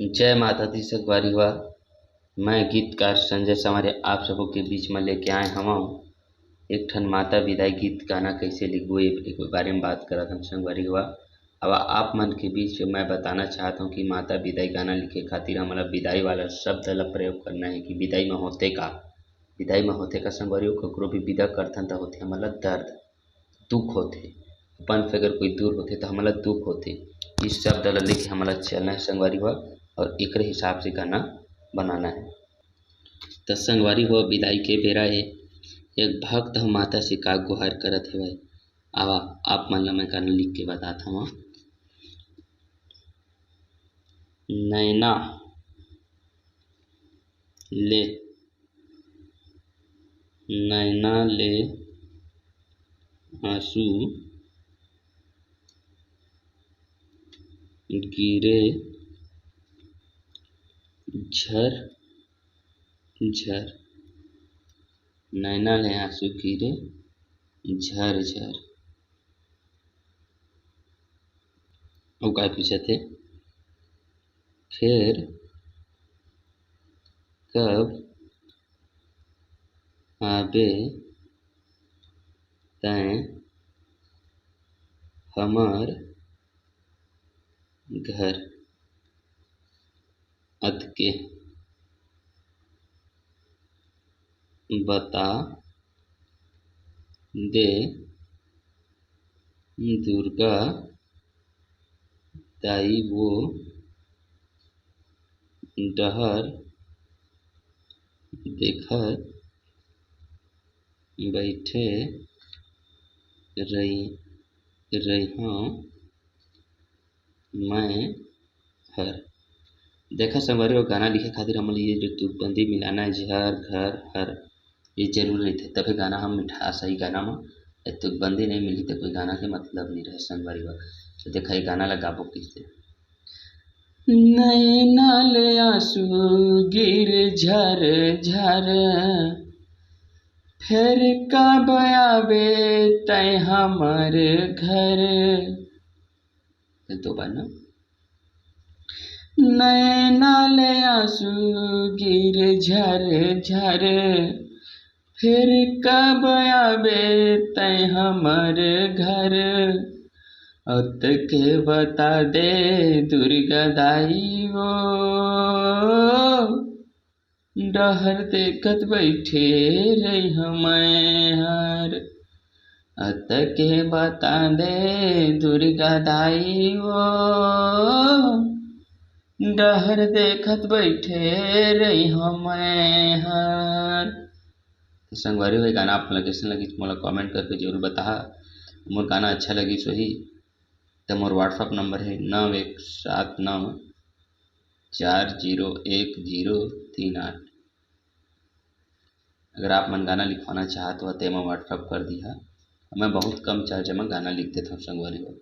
जय माता दी संगवारी हुआ। मैं गीतकार संजय संवरे आप सबों के बीच में लेके आए हवा एक ठन माता विदाई गीत गाना कैसे लिखबो एक बारे में बात करत हम संगवारी हुआ। अब आप मन के बीच मैं बताना चाहता हूँ कि माता विदाई गाना लिखे खातिर हमारा विदाई वाला शब्द ला प्रयोग करना है कि विदाई में होते का संगवारी हो ककरो भी विदा करथन त होथे हमला दर्द दुख होथे अपन से अगर कोई दूर होते तो हमला दुख होते। इस शब्द ला लेके हमला चलना है संगवारी हुआ और एकरे हिसाब से गाना बनाना है। तो संगवारी हो विदाई के बेरा है एक भक्त हम माता से का गुहार करत है भाई। आवा आप मन ला मैं गाना लिख के बताता हूँ। नैना ले आंसू गिरे झर झर, नैना ले आंसू गिरे झर झर। और का पूछत है फिर कब आबे तैं हमर घर अतके बता दे दुर्गा दाई वो डहर देखत बैठे रहिहो मैं हर। देखा संगवारी हो गाना लिखे खातिर हमन ये जो तुकबंदी मिलाना है झर घर हर ये जरूर नहीं थे तभी गाना हम मिठास सही गाना में तुकबंदी नहीं मिली तो कोई गाना के मतलब नहीं रहे संगवारी हो। तो देखा ये गाना लगाबो किससे नैना ले आंसू गिर झर झर फिर कब आबे तै हमर घर। तो बना नैना ले आंसू गिर झर झर फिर कब आबे तै हमर घर अत के बता दे दुर्गा दाई वो डहर देखत बैठे रहिहो मैं हर। अत के बता दे दुर्गा दाई वो डहर देखत बैठे रहिहो मैं हर। संगवारी हो गाना आप मन कैसे लगी मोला कमेंट करके जरूर बता। मोर गाना अच्छा लगी सोही तो मोर व्हाट्सअप नंबर है 9179401038। अगर आप मन गाना लिखवाना चाहत हो तो मैं व्हाट्सअप कर दिया। मैं बहुत कम चार्ज में गाना लिख देता हूँ संगवारी हो।